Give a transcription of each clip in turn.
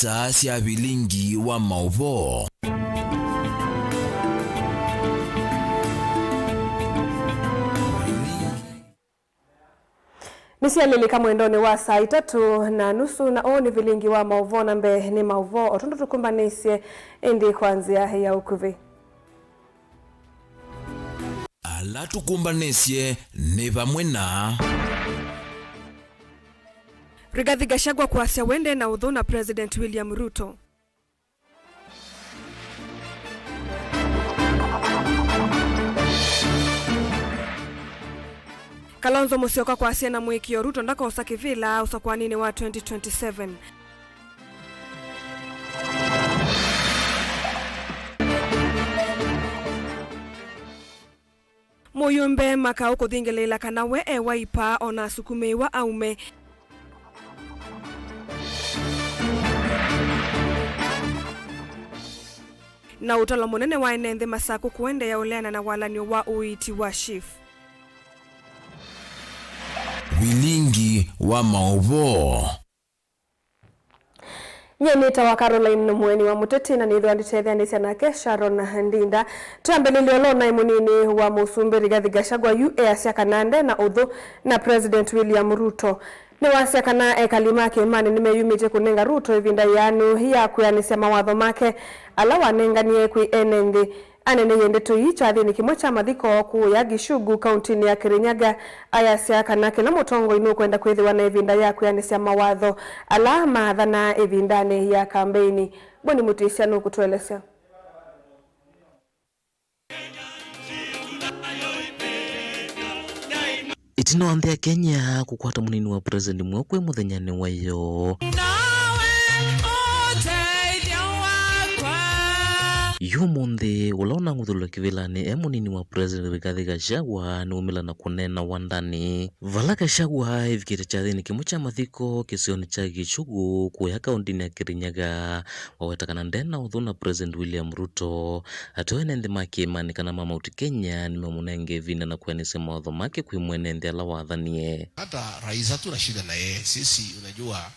isa cia Vilingi wa Mauvoo. Nisialilika mwendoni wa saa 3:30 na oni Vilingi wa Mauvoo na mbe ni Mauvoo otundu tukumbanisye indi kwanzia ya ukuvi. Ala tukumbanisye ni vamwe na Rigathi Gachagua kuasya wende na udhu na President William Ruto. Kalonzo Musyoka kuasya na mwikio Ruto ndako usakivila usakwanini wa 2027. Muyumbe makao kuthingelela kana we waipa ona sukumewa aume. Na utalo munene wa enende masaku kuende ya uleana na walanio wa uiti wa chief. Vilingi wa Mauvoo. Nyenita wa Caroline mweni wa muteti na nithu anditethia nake Sharon Ndinda tuambelelio na imunini wa musumbi Rigathi Gachagua asya kanande na udhu na President William Ruto. Ni wasya kana ekalima ke mani nimeyumite kunenga Ruto ivinda yanu ya kuyanisya mawatho make ala wanenganie kwi enende anene yende tuicha thini kimwe cha mathiko ku ya Gishugu kaunti ya Kirinyaga ayasya kana kina mutongo inu kwenda kwithiwa na ivinda ya kuyanisya mawatho ala maathana ivindane ya kampeni. Boni mutisya no kutuelesya. Itino anthea Kenya kukwata munini wa president mwekwe muthenyani wayo yumunthi ulona nguthulwa kivilani munini wa president Rigathi Gachagua ni umila na kunena wandani vala Gachagua ivikite chathini kimwe cha mathiko kisioni cha Gishugu kuya kaunti ya Kirinyaga wawetakana ndena udhu na President William Ruto atoene nthi make imani kana Mount Kenya ni mamunenge vina na kuyanisya mawatho make kwi mwene nthi ala wathanie. Hata rais hatuna shida na yeye, sisi unajua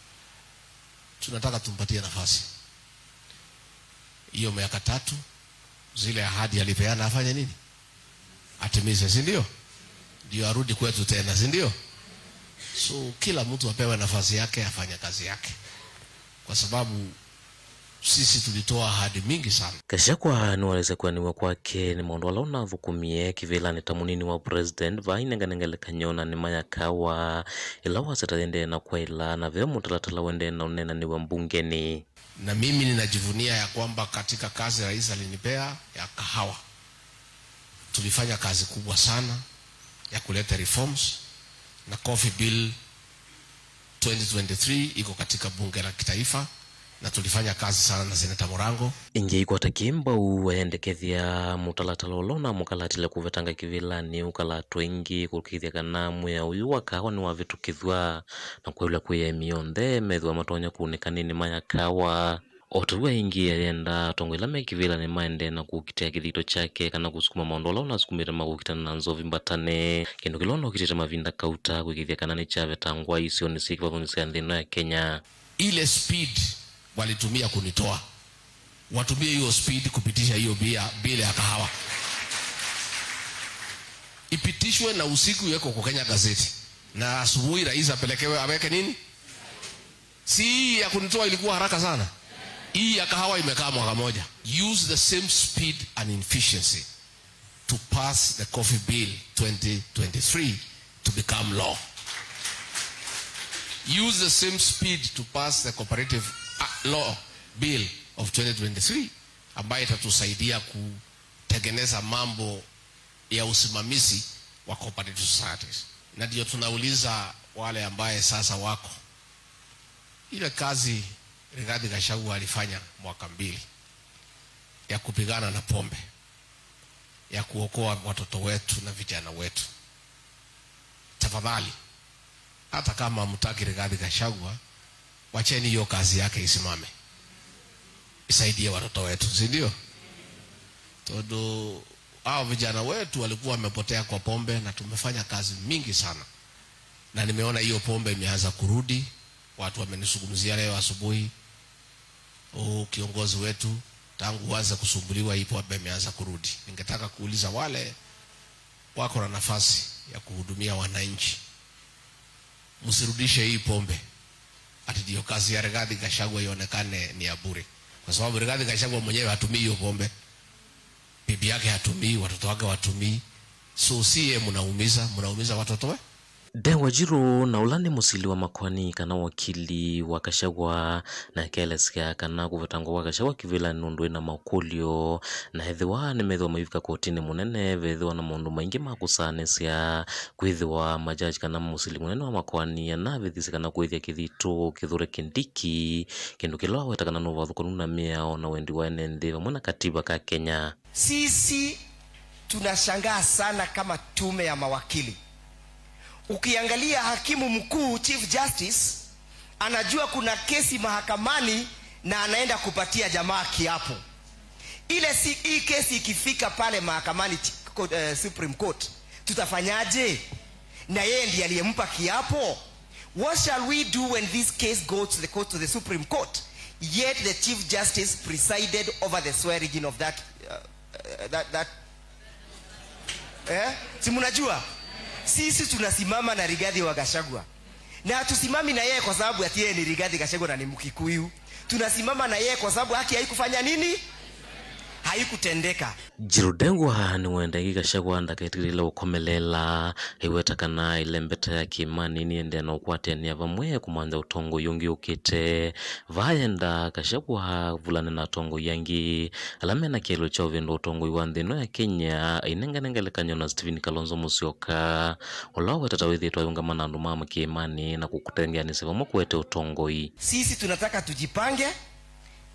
tunataka tumpatie nafasi hiyo miaka 3 zile ahadi alipeana afanye nini? Atimize, si ndio? Ndio arudi kwetu tena, si ndio? So kila mtu apewe nafasi yake afanye kazi yake, kwa sababu sisi tulitoa ahadi mingi sana. Gachagua ni waleza kuaniwa kwake ni maundu alaona thukumie kivilani tamunini wa president vainenganengele kanyona ni mayakawa ila wasatayende na kwa ila na veo mutalatala wende na unena ni wa mbungeni. Na mimi ninajivunia ya kwamba katika kazi rais alinipea ya kahawa tulifanya kazi kubwa sana ya kuleta reforms, na coffee bill 2023 iko katika bunge la kitaifa na tulifanya kazi sana na Seneta Morango. Inge ikwata kimba uendekethia mutalatala ulona mukalatile kuvetanga kivilani ukalato ingi kukithia kana muya uyu wakawa ni wavitukithwa na kwela kuya mionthe methwa matonya kunika nini mayakawa otuwa ingi yenda tongwela mekivila ni maende na kukitia kithito chake kana kusukuma maundu ala unasukumire magukitana na nzovi mbatane kindu kilona ukitita mavinda kauta kukithia kana ni chave tangwa isio ni sikiva kunisia nthino ya Kenya. Ile speed walitumia kunitoa, watumie hiyo speed kupitisha hiyo bila ya kahawa, ipitishwe na usiku yeko kwa Kenya gazeti na asubuhi rais apelekewe aweke nini. Si ya kunitoa ilikuwa haraka sana, hii ya kahawa imekaa mwaka moja. Use the same speed and efficiency to pass the coffee bill 2023 to become law. Use the same speed to pass the cooperative law bill of 2023 ambayo itatusaidia kutengeneza mambo ya usimamizi wa cooperative societies. Na ndio tunauliza wale ambaye sasa wako ile kazi Rigathi Gachagua alifanya mwaka 2 ya kupigana na pombe, ya kuokoa watoto wetu na vijana wetu. Tafadhali, hata kama mtaki Rigathi Gachagua, wacheni hiyo kazi yake isimame, isaidie watoto wetu, si ndio? Todo hao vijana wetu walikuwa wamepotea kwa pombe, na tumefanya kazi mingi sana, na nimeona hiyo pombe imeanza kurudi. Watu wamenisungumzia leo asubuhi, kiongozi wetu tangu waanze kusumbuliwa hii pombe imeanza kurudi. Ningetaka kuuliza wale wako na nafasi ya kuhudumia wananchi, msirudishe hii pombe ati ndio kazi ya Rigathi Gachagua ionekane ni ya bure, kwa sababu Rigathi Gachagua mwenyewe hatumii hiyo pombe, bibi yake hatumii, watoto wake hawatumii. So siye mnaumiza watoto we? Wajiro na ulani musili wa makwani kana wakili wa Gachagua na keleskia kana kuvetango wa Gachagua kivila nundwe na makulio na hedhiwa nimedhiwa maivika kotini munene vedhiwa na mundu maingi makusanesia kwithiwa majaji kana musili munene wa makwani ya na vedhisi kana kwithia kithito kithure kindiki kindu kiloa weta kana nuva thukonuna miao na wendi wa enende vamwena katiba ka Kenya. Sisi tunashangaa sana kama tume ya mawakili. Ukiangalia hakimu mkuu Chief Justice anajua kuna kesi mahakamani na anaenda kupatia jamaa kiapo. Hii kesi ikifika pale mahakamani Supreme Court, tutafanyaje? Na yeye ndiye aliyempa kiapo. What shall we do when this case goes to the Supreme Court? Yet the Chief Justice presided over the swearing in of that si mnajua? Sisi tunasimama na Rigathi wa Gachagua. Na hatusimami na yeye kwa sababu ati yeye ni Rigathi Gachagua na ni Mkikuyu. Tunasimama na yeye kwa sababu haki haikufanya nini? Haikutendeka. Jirudengwa ni wenda Gachagua ndakaitirile ukomelela iweta kana ile mbeta ya kimani ni ende na ukwate ni avamwe kumanza utongo yungi ukite vaenda Gachagua vulane na tongo yangi alame na kielo cha uvendo utongo iwandhino ya Kenya inenganengelekanywa na Stephen Kalonzo Musyoka ulawe tatawithi tuayungama na ndumama kimani na kukutengea nisivamo kuwete utongo hii. Sisi tunataka tujipange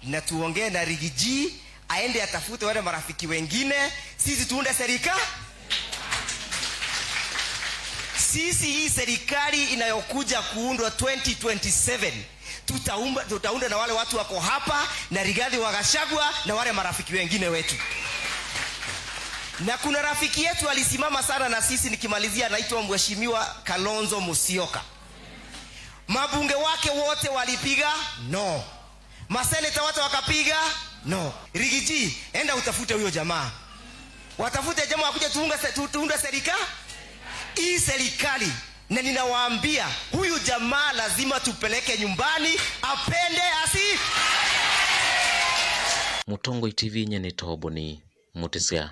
na tuongee na Rigiji aende atafute wale marafiki wengine, sisi tuunde serikali. Sisi hii serikali inayokuja kuundwa 2027 tutaunda na wale watu wako hapa na Rigathi wa Gachagua na wale marafiki wengine wetu. Na kuna rafiki yetu alisimama sana na sisi, nikimalizia, anaitwa Mheshimiwa Kalonzo Musyoka. Mabunge wake wote walipiga no. Maseneta wote wakapiga no. Rigiji, enda utafute huyo jamaa. Watafute jamaa wakuja tuunde serikali. Hii serikali, na ninawaambia huyu jamaa lazima tupeleke nyumbani, apende asi. Mutongo TV nyene toboni mutisia.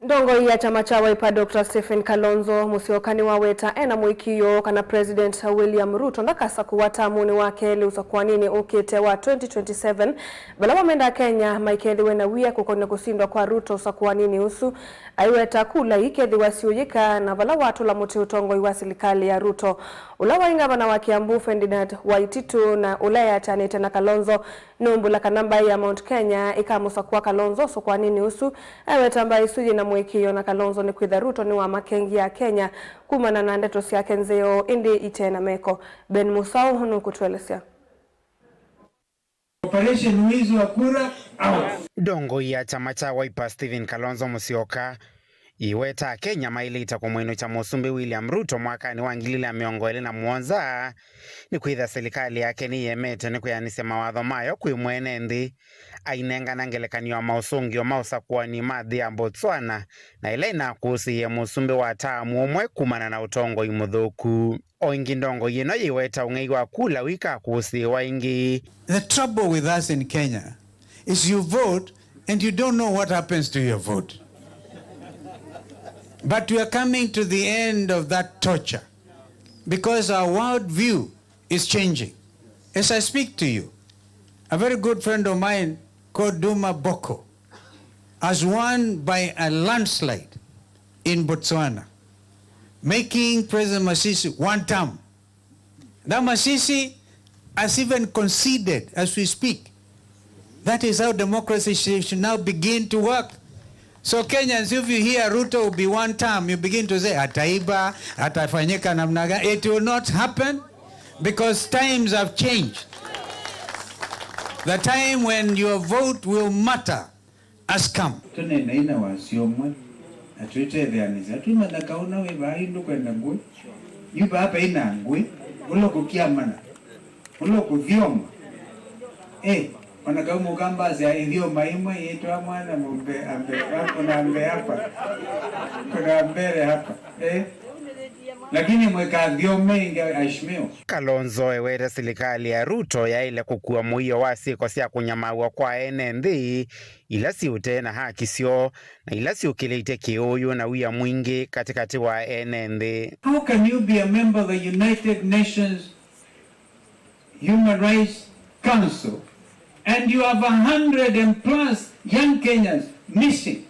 Ndongo ya chama cha Wiper Dr. Stephen Kalonzo Musyoka ni waweta ena muikiyo kana President William Ruto ndakasa kuwata muni wake liusa kwa nini ukite wa 2027 bala wamenda Kenya maikethi wena wia kukona kusindwa kwa Ruto usa kwa nini usu aiweta kula ikethi wasiuyika na bala watu la muti utongo iwa serikali ya Ruto ulawa ingaba na wakiambu Ferdinand Waititu na ulaya chanete na Kalonzo numbu la kanamba ya Mount Kenya ikamusa kwa Kalonzo usa kwa nini usu aiweta mba isuji na mwikiyo na Kalonzo ni kwitha Ruto ni wa makengi ya Kenya kumana na ndeto siya kenzeo indi itena meko. Ben Musau hunu kutuelesea. Operation wizi wa kura au Ndongo ya chama cha Wiper Stephen Kalonzo Musyoka iweta Kenya mailita kwa mwino cha Musumbi William Ruto mwaka ni wangilila miongoele na muonza ni kwitha serikali yake ni yemete ni kuyanise mawatho mayo kuimwene ndi ainenga nangelekaniwa mausungio mausa kuwa ni madhi ya Botswana na ilena kusi ya Musumbi wa tamu umwe kumana na utongo imudhuku oingi ndongo yino iweta ungeiwa kula wika kusi wa ingi. The trouble with us in Kenya is you vote and you don't know what happens to your vote. But we are coming to the end of that torture because our world view is changing. As I speak to you, a very good friend of mine called Duma Boko has won by a landslide in Botswana, making President Masisi one term. Now Masisi has even conceded as we speak. That is how democracy should now begin to work. So Kenyans, if you hear Ruto will be one term, you begin to say, ataiba, atafanyika namna gani. It will not happen because times have changed. The time when your vote will matter has come. ulo kuthioma wanagamu gamba za idioma imwe yetu mwana mumbe ambe kuna ambe hapa kuna mbele hapa lakini mweka thiome inga ashimio. Kalonzo ewete serikali ya Ruto ya ile kukua muio wasiko cia kunyamaua kwa NND ila siute na haki sio na ila siukilite kiuyu na uya mwingi katikati wa NND. How can you be a member of the United Nations Human Rights Council and you have 100+ young Kenyans missing?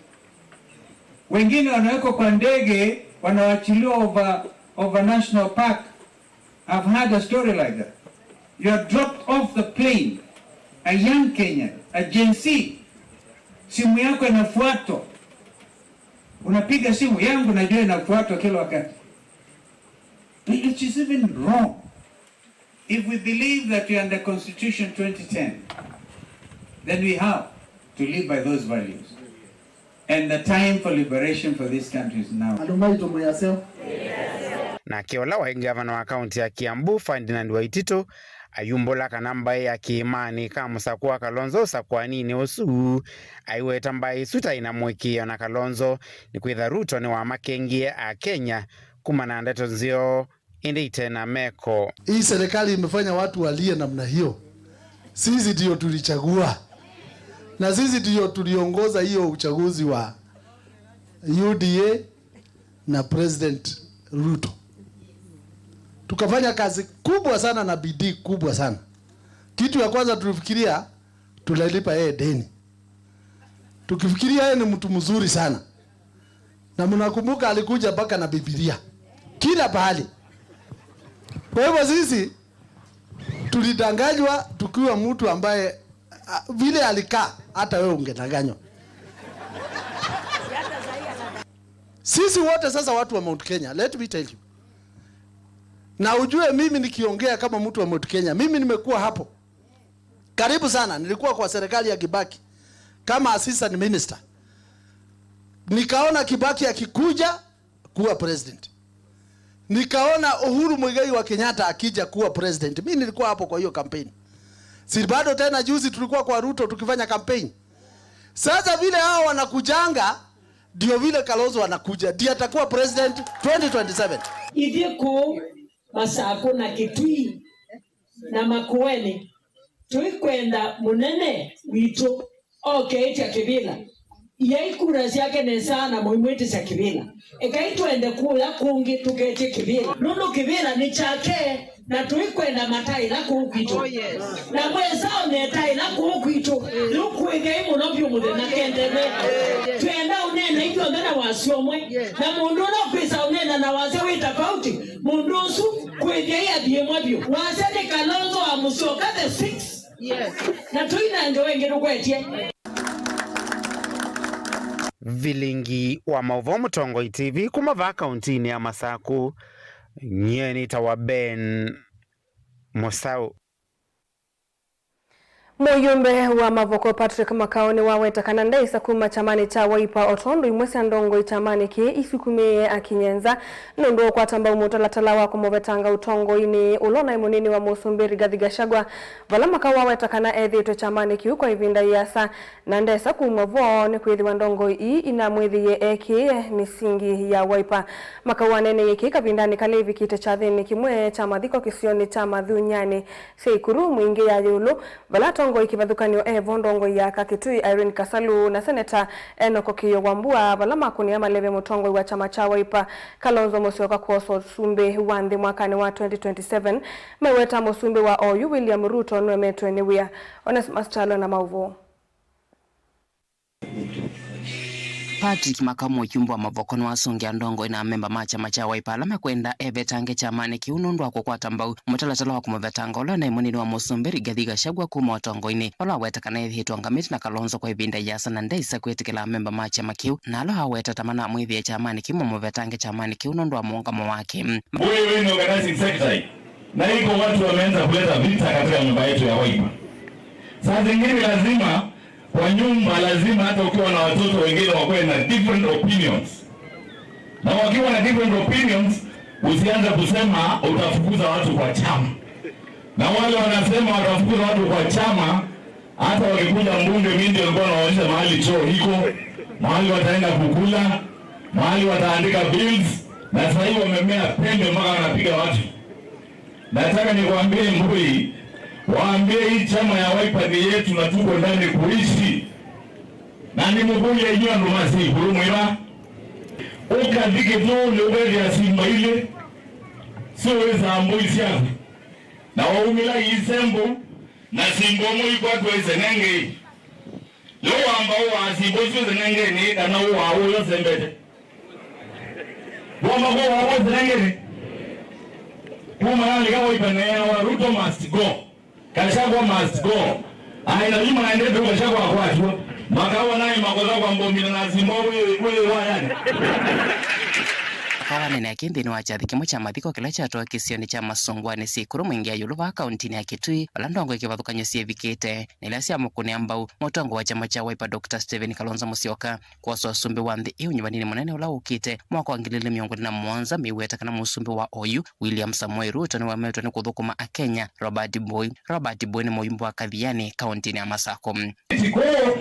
Wengine wanawekwa kwa ndege wanawachiliwa over national park. I've heard a story like that. You are dropped off the plane, a young Kenyan, a Gen Z. Simu yako inafuatwa. Unapiga simu yangu najua inafuatwa kila wakati. It is even wrong. If we believe that we are under Constitution 2010, then we have to live by those values. And the time for liberation for this country is now. Na kiola wa gavana wa kaunti ya Kiambu Ferdinand Waitito ayumbola kanamba ya kiimani kamusakwa Kalonzo sakwa nini osu aiweta mbai suta inamwikia na Kalonzo ni kwitha Ruto ni wa makengie a Kenya kumana ndeto nzio indite na meko. Hii serikali imefanya watu walie namna hiyo. Sisi ndio tulichagua na sisi ndio tuliongoza hiyo uchaguzi wa UDA na President Ruto. Tukafanya kazi kubwa sana na bidii kubwa sana. Kitu ya kwanza tulifikiria tulalipa yeye deni. Tukifikiria yeye ni mtu mzuri sana. Na mnakumbuka alikuja mpaka na Biblia. Kila pahali. Kwa hivyo sisi tulidanganywa tukiwa mtu ambaye vile alikaa hata wewe ungedanganywa. Sisi wote sasa watu wa Mount Kenya, let me tell you. Na ujue mimi nikiongea kama mtu wa Mount Kenya, mimi nimekuwa hapo karibu sana. Nilikuwa kwa serikali ya Kibaki kama assistant minister. Nikaona Kibaki akikuja kuwa president. Nikaona Uhuru Muigai wa Kenyatta akija kuwa president. Mimi nilikuwa hapo kwa hiyo campaign. Si bado tena juzi tulikuwa kwa Ruto tukifanya campaign. Sasa vile hao wanakujanga ndio vile Kalonzo anakuja. Ndiye atakuwa president 2027. Ivyeko Masako na Kitui na Makueni tuikwenda munene wito ya Kibila. Yaikura siake ne sana muimwete sa Kibila. Ekaitwende kula kungi tukete Kibila. Nunu Kibila ni chake na tuikwenda matai la kukwito. Na mwezao ne tai la kukwito. Luku egei munopyo mude na kendeme. Tuenda unena hivyo ndana wasiomwe. Na mundu na kwisa unena na wase wita pauti. Mundusu kwegei adie mwabyo. Wase ni Kalonzo wa Musyoka the 6. Yes. Na tuina ndio wengine kwetie. Vilingi wa Mauvoo Mutongoi TV kumava kauntini ya Masaku nyeni tawa Ben Musau. Muyumbe wa Mavoko Patrick Makaoni waweta kananda isakuma chamani cha Wiper Otondo imwesi andongo chamani ki isukumie akinyenza nondo kwa tamba umutalatala wako movetanga utongo ini ulona imunini wa Musumbiri Rigathi Gachagua valama kawa waweta kana edhito chamani ki uko ivinda yasa nandesa kumavo ni kwezi wandongo ii ina mwezi ye eki misingi ya Wiper makawa nene yeki kavindani kalevi kite chathini kimwe chamadhiko kisioni chamadhunyani seikuru mwingi ya yulu valato ndongo ikivathukanio vondongo ya Kakitui Irene Kasalu na Senator Enoch Okiyo Wambua valama kunia maleve mutongo wa chama cha Wiper Kalonzo Musyoka kuoso sumbe wandhi mwakani wa 2027 meweta musumbe wa OU William Ruto nwemetwe niwia Onesmus Chalo na Mauvoo. Patrick Makamu Muyumbe wa Mavoko wasongia ndongo ina memba macha macha Wiper alama kwenda evetange chamani kiunondwa kwa kwatambau mutalatala wa kumavetanga ola na imunini wa Musumbiri Rigathi Gachagua kuma watongo ini ola weta kana hitwa ngamiti na Kalonzo kwa ibinda yasa na ndeisa kwetikila memba macha makiu na alo haweta tamana mwithi ya chamani kimo mavetange chamani kiunondwa muungamo wake. Wewe ni organizing secretary na iko watu wameanza kuleta vita katika nyumba yetu ya Wiper. Saa zingine lazima kwa nyumba lazima hata ukiwa na watoto wengine wakuwe na different opinions. Na wakiwa na different opinions usianze kusema utafukuza watu kwa chama. Na wale wanasema watafukuza watu kwa chama, hata wakikuja mbunge mimi ndio nilikuwa naonyesha mahali choo iko, mahali wataenda kukula, mahali wataandika bills, na sasa hivi wamemea pembe mpaka wanapiga watu. Nataka nikwambie Mbui, waambie hii chama ya Wiper ni yetu na tuko ndani kuishi. Na ni Mbui yenyewe ndo masi kurumwira. Ukadike tu leo ya Simba ile. Sio weza Mbui siafu. Na waumila isembo na Simba moi kwa tuweze nenge. Leo ambao wa Simba tuweze nenge ni kana wao yo sembete. Wama kwa wao nenge. Kuma kama Wiper wa Ruto must go. Gachagua must go. Aina nyuma naendelea Gachagua kwa tu. Makawa naye makoza kwa mbomina na Zimbabwe wewe wayani. Kawa nene akindi wa chathi kimo cha mathiko kila chatoa kisioni cha masungwane sikuru mwingia yuluva kauntini ya Kitui walandongo ikivathukanyo sievikite nila sia mukuni ambau motongo wa chama cha Wiper Dr. Stephen Kalonzo Musyoka kuwaso wasumbi wa nthi iu nyumbani munene ula ukite mwaka wa 2017 miweta kana musumbi wa OU William Samoei Ruto ni wametwa ni kuthukuma a Kenya Robert Boy ni muyumbu wa Kathiani kauntini ya Masako.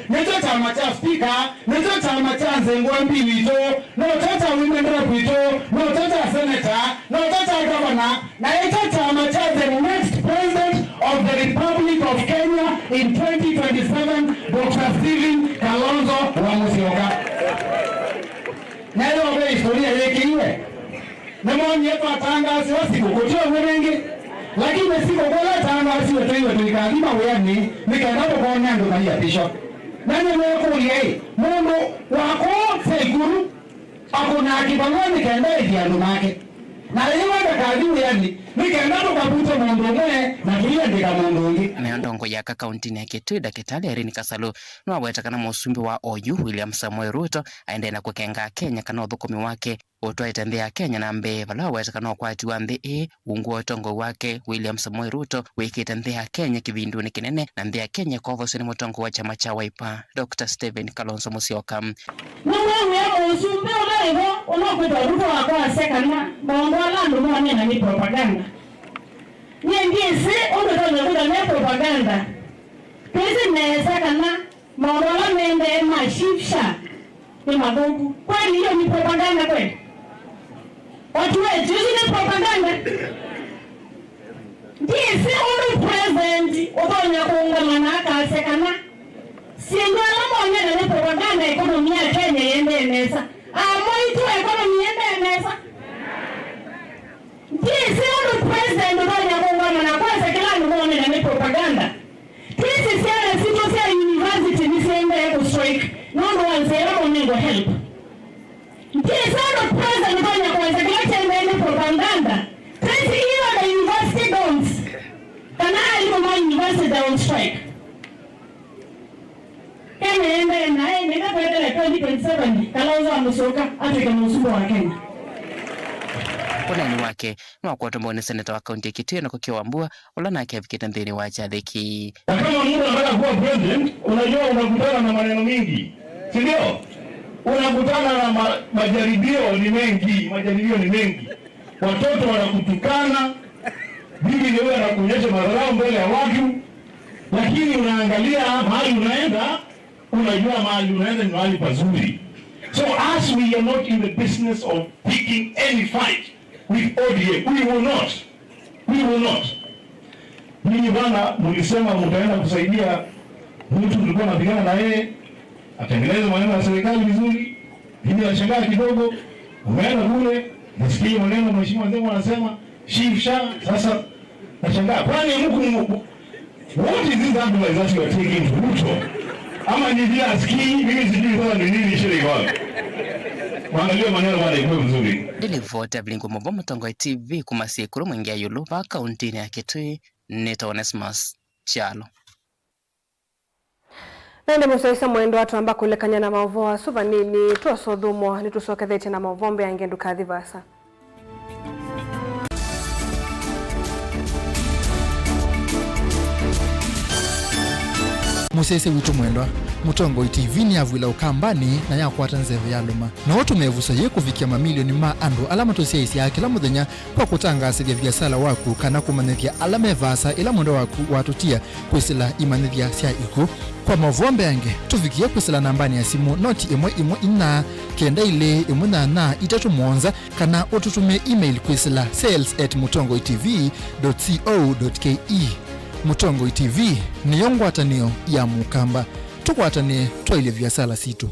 Neto chama cha speaker, neto chama cha Nzengwa Mbilito, neto cha women rep ito, neto cha senator, neto cha governor, na neto chama cha the next president of the Republic of Kenya in 2027, Dr. Stephen Kalonzo Musyoka. Nalo wa historia yake iwe. Na mwani yetu atangazi wasiku kutoa mwenenge. Lakini siko kwa tangazi wetu iwe tulikazima weyani nikaendapo kwa nyando na ya bishop. Nani mweko yeye mundu wako seguru akona kibangani kaenda idiano make na leo ndakadiwe yani nikaendapo kabuta mundu mwe na tulia ndika mundu ngi meondongo ya kauntini ya Kitui Dakitali Erin Kasalu no aweta kana musumbi wa OU William Samoei Ruto aende na kukenga Kenya kana uthukumi wake utwa itembea Kenya na mbe vala aweta kana kwati wa nthi ungu otongo wake William Samoei Ruto wikite nthi ya Kenya kivinduni kinene na nthi ya Kenya kovoseni mutongo wa chama cha Wiper Dr. Stephen Kalonzo Musyoka. Mwewe ya musumbi olevo unokwita Ruto wakwa sekana bongo landu mwana na ni propaganda. Nyengisi unotonya kuda propaganda. Pesi meza kana maola mende mashifsha ni madogo. Kwani hiyo ni propaganda kweli? Watu wetu ni propaganda. Ndisi unu president utonya kuungana na akasekana. Singala mwana ni propaganda ekonomi ya Kenya yende meza. Moito ekonomi yende meza. Ndisi unu president utonya kuungana na akasekana mwana ni propaganda. This is a situation university ni sende ku strike. No one say I need help. This is not president kwenye kwanza kile ni propaganda. This is the university don't. Kana alikuwa university don't strike. Kenya ende na nenda kwenda 2027 Kalonzo Musyoka Afrika msuko wa Kenya. Kunani wake mwakwata mbone seneta wa kaunti ya Kitui na kukiwambua ulana yake avikita nthini wa chathiki. Kama mtu anataka kuwa president, unajua unakutana na maneno mingi. Si ndio? Unakutana na majaribio ni mengi. Watoto wanakutukana, bibi leo anakuonyesha madharau mbele ya watu. Lakini unaangalia mahali unaenda, unajua mahali unaenda ni mahali pazuri. So as we are not in the business of picking any fight with ODM, we will not. Mimi bana mlisema mtaenda kusaidia mtu tulikuwa tunapigana na yeye atengeneze maneno ya serikali vizuri. Mimi nashangaa kidogo umeenda kule nasikia maneno mheshimiwa Nzengo anasema shifsha. Sasa nashangaa kwani mko what is this advice that you are taking to Ruto? Ama ni vile asikii mimi sijui sasa ni nini shida wapi. Mwangalie maneno wale iko vizuri. Delivote Vilingi Mauvoo Tongo TV kumasikuru mwingia yuluva kauntini ya Kitui Neta Onesmus Chalo. Nende musaisa mwendo watu ambako ulekanya na Mauvoo asuva nini tuasodhumo ni tusokethete na Mauvoo ya ngendu kathivasa. Musaisa witu mwendo Mutongo TV ni avwila ukambani na yakwata nzeve yaluma na watu mevusa ye kufikia mamilioni ma andu alama tosiaisi ya kila muthenya kwa kutangasithia biasala waku kana kumanithia alama evasa ila mundo waku watutia kwisila imanithia sia iku kwa mavombe yange tufikie kwisila nambani ya simu noti imwe ina kenda ile imuna na itatu mwonza kana ututume email kwisila sales@mutongotv.co.ke. Mutongo TV ni yongwatanio ya mukamba tukwatane twaile biasala situ.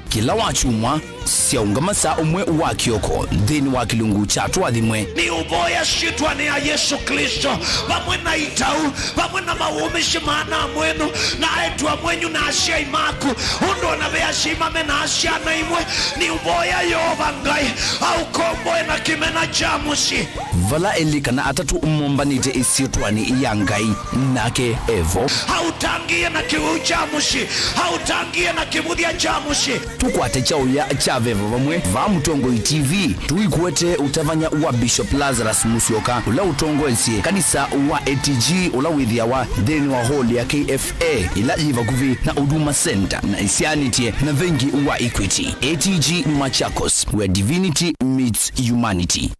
Kila wachumwa siaungama saa umwe wa kioko dhini wa kilungu chatu adhimwe ni uboya shitwa ni ya Yesu Kristo pamwe na itau pamwe na maumishi maana mwenu na etwa mwenyu na asia imaku undo na vea shimame na asia na imwe ni uboya yovangai au komboe na kimena jamusi vala elika na atatu umombanite isiotwani iyangai nake evo hautangie na kiwu jamusi hautangie na kimudia jamusi tukwate chao ya chavevo vamwe va Mutongo TV tuikuete utavanya wa Bishop Lazarus Musyoka ula utongo elsie kanisa wa ATG ula withia wa dheni wa hall ya KFA ila jiva kuvi na Uduma Center na isianitie na vengi wa Equity ATG Machakos where divinity meets humanity.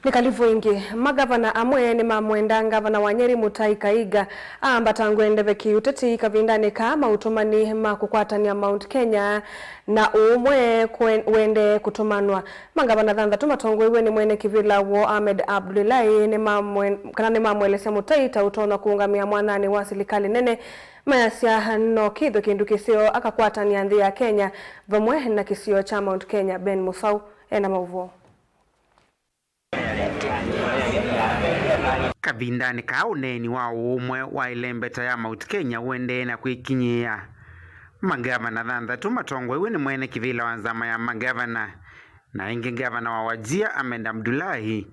Nikalivu ingi, magavana amwe ni mamwenda ngavana wa Nyeri Mutai Kaiga ambatangwende veki uteti kavindane kama utumani makukwatania Mount Kenya na umwe wende kutumanwa. Magavana dhanda tumatongwe iwe ni mwene kivila wo Ahmed Abdullahi ni mamwelese Mutai tautona kuungamia mwanani wa silikali nene mayasia no kidho kindu kisio akakwatania ndhi ya Kenya vamwe na kisio cha Mount Kenya. Ben Musau ena Mauvoo. Kavindani kauneni wa umwe wa ilembeta ya Mount Kenya wende na kuikinyia magavana dhanda tumatongwe iwe ni mwene kivila wanzama ya magavana na ingi gavana wa Wajia Ahmed Abdullahi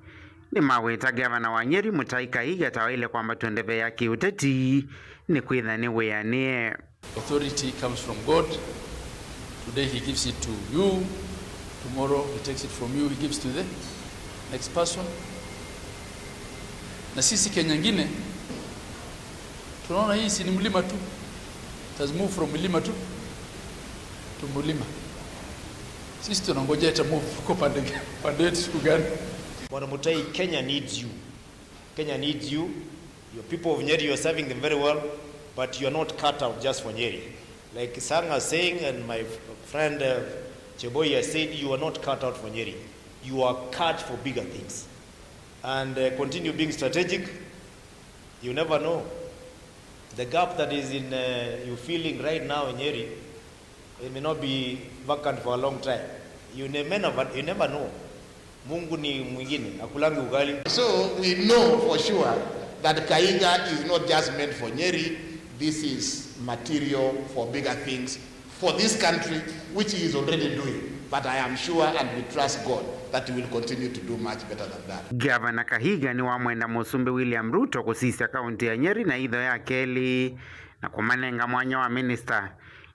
ni maweta gavana wa Nyeri Mutai Kaiga tawaile kwamba tuendeve ya kiuteti ni kuidhani weyanie. Authority comes from God. Today he gives it to you. Tomorrow he takes it from you, he gives to the next person. Na sisi Kenya nyingine tunaona hii si ni mlima tu. It has moved from mlima tu to mlima. Sisi tunangoja ita move kwa pande yetu siku gani? Bwana Mutai, Kenya needs you. Kenya needs you. Your people of Nyeri, you are serving them very well, but you are not cut out just for Nyeri. Like Sang is saying, and my friend Cheboy has said, you are not cut out for Nyeri. You are cut for bigger things. And continue being strategic. You never know. The gap that is in you feeling right now in Nyeri, it may not be vacant for a long time. You never know. Mungu ni mwingine, akulangi ugali. So we know for sure that Kaiga is not just meant for Nyeri. This is material for bigger things for this country, which he is already doing. But I am sure and we trust God that he will continue to do much better than that. Gavana Kahiga ni wa mwenda Musumbe William Ruto kusisi kaunti ya Nyeri na idho ya Keli na kumanenga mwanya wa minister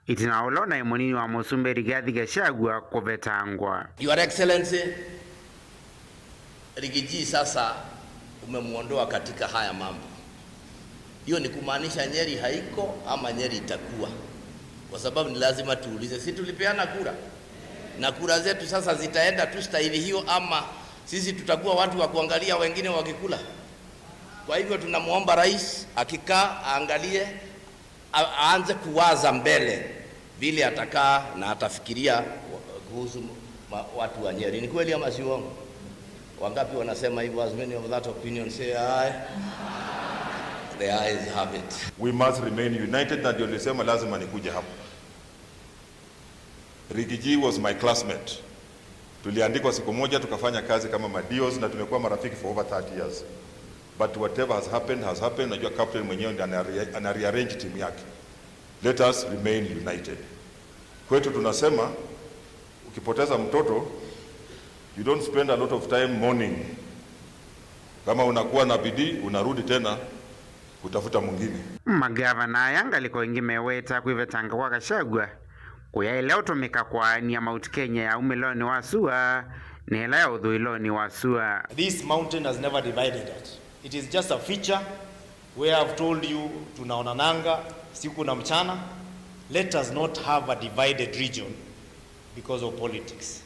itinaolona imonini wa Musumbe Rigathi Gachagua kuvetangwa. Your Excellency, Rigiji sasa umemuondoa katika haya mambo. Hiyo ni kumaanisha Nyeri haiko ama Nyeri itakuwa? Kwa sababu ni lazima tuulize, si tulipeana kura? Na kura zetu sasa zitaenda tu staili hiyo ama sisi tutakuwa watu wa kuangalia wengine wakikula? Kwa hivyo tunamuomba rais akikaa aangalie, aanze kuwaza mbele vile atakaa na atafikiria kuhusu watu wa Nyeri. Ni kweli ama si uongo? Wangapi wanasema hivyo? As many of that opinion say aye. The ayes have it. We must remain united, na ndio nilisema lazima nikuje hapo. Rigiji was my classmate. Tuliandikwa siku moja tukafanya kazi kama madios na tumekuwa marafiki for over 30 years. But whatever has happened has happened. Najua captain mwenyewe ndiye ana rearrange team yake. Let us remain united. Kwetu tunasema ukipoteza mtoto, you don't spend a lot of time mourning. Kama unakuwa na bidii, unarudi tena kutafuta mwingine. Magavana yangaliko ingime weta kuivetanga kwa Gachagua kuyaila utumika kwa ni ya Mount Kenya ya umeloni wa SUA ni ila ya udhuiloni wa SUA. This mountain has never divided us. It is just a feature where I've told you tunaonananga siku na mchana. Let us not have a divided region because of politics.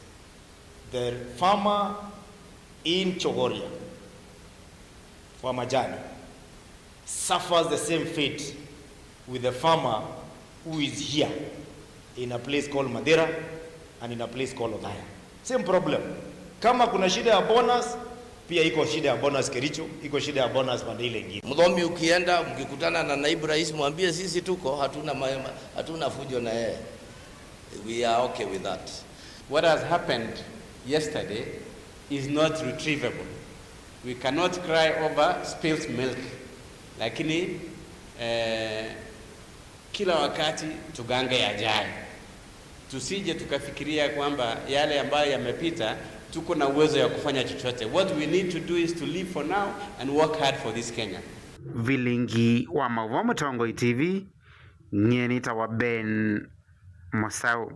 The farmer in Chogoria, Farmer Jani, suffers the same fate with the farmer who is here in a place called Madera and in a place called Odaya. Same problem. Kama kuna shida ya bonus, pia iko shida ya bonus Kericho, iko shida ya bonus pande ile nyingine. Mdhomi ukienda mkikutana na naibu rais mwambie sisi tuko hatuna fujo na yeye. We are okay with that. What has happened yesterday is not retrievable. We cannot cry over spilled milk. Lakini kila wakati tugange yajayo. Tusije tukafikiria kwamba yale ambayo yamepita tuko na uwezo ya kufanya chochote. What we need to do is to live for now and work hard for this Kenya. Vilingi wa Mauvoo Mutongo TV, nyenita wa Ben Mosau.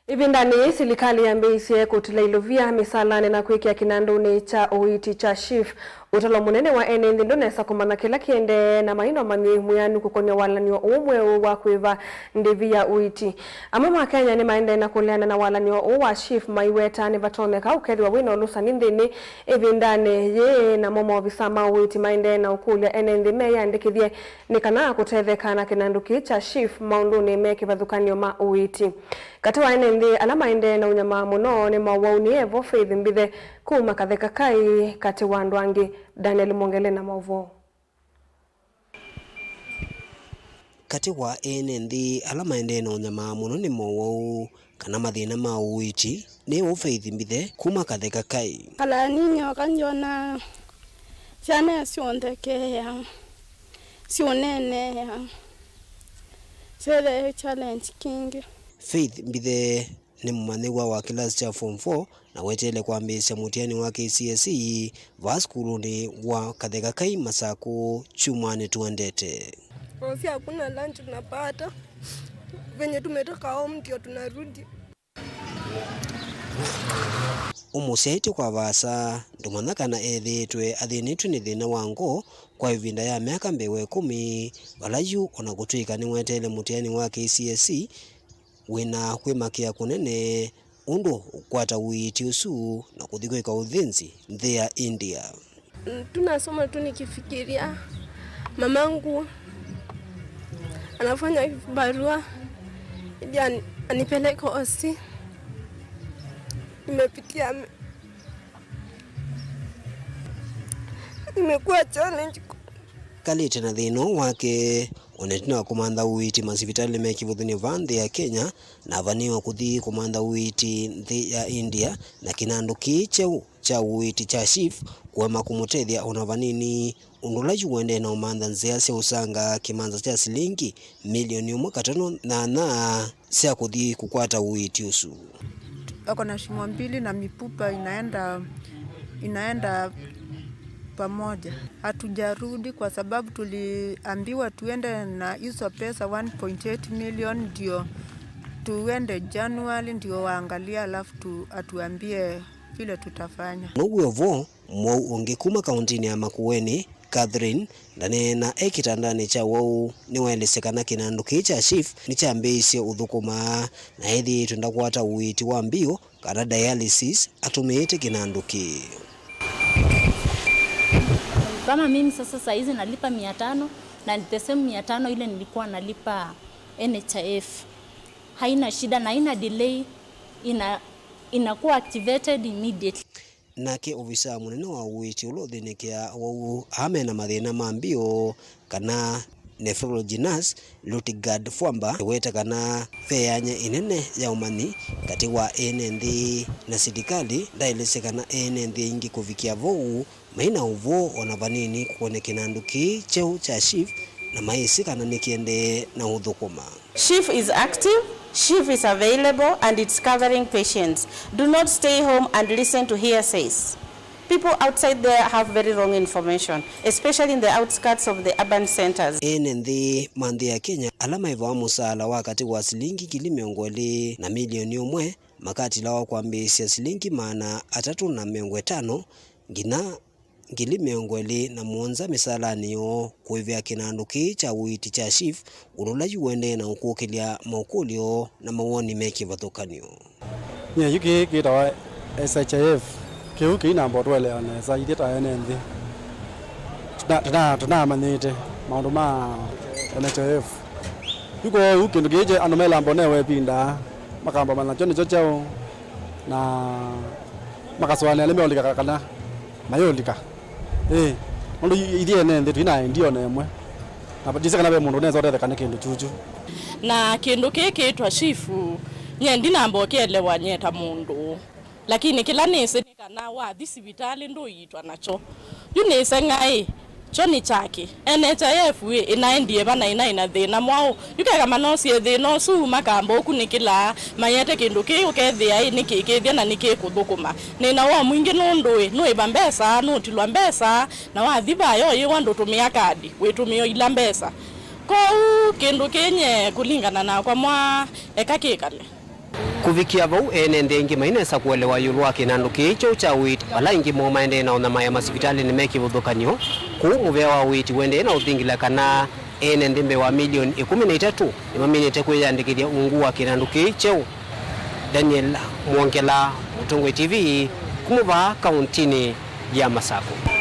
Hivi ndani serikali ya mbeisie kutulailovia misalane na kuikia kinanduni cha uiti cha chief utalo munene wa NND ndonesa kumana kila kiende na maino mami muyanu kukonya walani wa umwe wa kuiva ndivia uiti. Amama Kenya ni maende na kuleana na walani wa uwa chief maiweta ni vatoneka ukeri wa wino lusa nindini hivi ndani ye na momo visama uiti maende na ukulia NND meya ndikithie nikana kutetheka na kinanduki cha chief maunduni meki vadhukanio ma uiti. Katiwa NND alama ende na unyama muno ni Mauvoo evo Faith Mbithe kuma katheka kai kati wa ndwangi Daniel Mongele na Mauvoo. Kati wa NND alama ende na unyama muno ni Mauvoo kana mathina ma uiti ni Faith Mbithe kuma katheka kai. Kala ninyo kanjona cyane siontheke ya sionene ya sele challenge king. Faith Mbithe ni mmanegwa wa kilasi cha form 4 na wetele kwambisha mutiani wa KCSE vaskuluni wa katheka kai Masako chumani tuendete. Osi hakuna lunch tunapata. Venye tumetoka home ndio tunarudi. Umusiaiti kwa vasa ndomana kana ethitwe athinitwe ni thina wango kwa ivinda ya miaka mbewe 10 valayu ona gutwika ni wetele mutiani wa KCSE wina kwimakia kunene undu kwata uiti usu na kuthikoika uthinzi nthi ya India. Tunasoma tu nikifikiria mamangu anafanya barua ili anipeleke hosi. Nimepitia imekuwa challenge kalite na thino wake onetina kumanda uiti masivitali mekivuthini vanthi ya Kenya na vaniwa kuthi kumanda uiti nthi ya India na kinanduki cheu cha uiti cha chief kuema kumutethia ona vanini undulayu wende na umanda nzia cia usanga kimanza cha silingi milioni 1.5 cia kuthi kukwata uiti usu. Wako na shimo mbili na mipupa inaenda pamoja. Hatujarudi kwa sababu tuliambiwa tuende na hizo pesa 1.8 million ndio tuende January ndio waangalia alafu atuambie vile tutafanya. Mauvoo ungekuma kauntini ya Makueni Catherine ndane na ekitandani cha wau ni welesekana kinanduki cha chief ni cha mbeisye uthukuma na ethi tundakwata uiti wa mbio kana dialysis atumite kinanduki. Kama mimi sasa hizi nalipa 500 na the same 500 ile nilikuwa nalipa NHIF. Haina shida na haina delay, inakuwa activated immediately. Nake ofisa munene wa uiti ulothinekia wau amena mathina ma mbio kana nephrology nurse Lutigard Fwamba weta kana feyanye inene ya umani kati wa NND na serikali ndailese kana NND ingi kuvikia vou maina uvo ona vanini kuone kinanduki cheu cha chief na maisi kana nikiende na uthukuma. Chief is active, Chief is available, and it's covering patients. Do not stay home and listen to hearsays. People outside there have very wrong information, especially in the outskirts of the urban centers. Nthi manthi ya Kenya alama iva musala wakati wa silingi ngili miongo ili na milioni umwe makati lao kwambisya silingi maana 350 ngina ngili miongo ili na muonza misalani yo kuivya kinanduki cha witi cha chief ulola yuende na ukukilia maukulio na mawoni meki vathukanio. Nye yuki kitawa SHIF kiuki na mbotwele one zaidi ta nthi tuna manite maundu ma NHIF yuko ukindu gije anomela mbonewe pinda makamba mana choni chochao na makaswane ale meolika kana mayolika mundu idie nthi twina ndio nemwe na badisa kana be mundu neza othe kana kindu chuchu na kindu kiki twa chifu nyendi nambo kielewa nyeta mundu lakini kila nese kana wa disibitali ndo yitwa nacho yunese ngai choni chake NHIF we inaendie bana ina thina mwao yukega manosie thina su makambo kunikila mayete kindu ki ukethia nikikithia na nikikuthukuma nina wa mwingi nundui no ibambesa no tilwa mbesa na wa thiba yo yi wandu tumia kadi witumio ila mbesa ko kindu kenye kulingana na kwa mwa ekakikale kuvikia vau nthi ingi mainesa kuelewa yulwa kinanduki icho cha witi wala ingi momaende na onama ya masipitali ni meki vuthukanio ku muvea wa witi wende na uthingila kana nthi mbe wa milioni 13 imaminite kwiyandikithia ungu wa kinanduki icho. Daniel Mwongela, Mutongwe TV, kumuva kauntini ya Masako.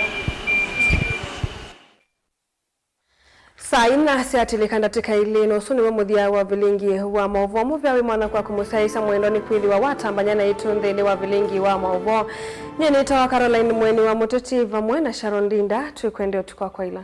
Saina siatilikanda tika ilino suni muthia wa Vilingi wa Mauvoo muvya wi mwana kwa kumusaisa mwendo ni kwili wa watambanyana itunthini wa Vilingi wa Mauvoo. Nyenita wa Caroline mweni wa Muteti vamwe na Sharon Ndinda tuikwende utukwa kwa ila.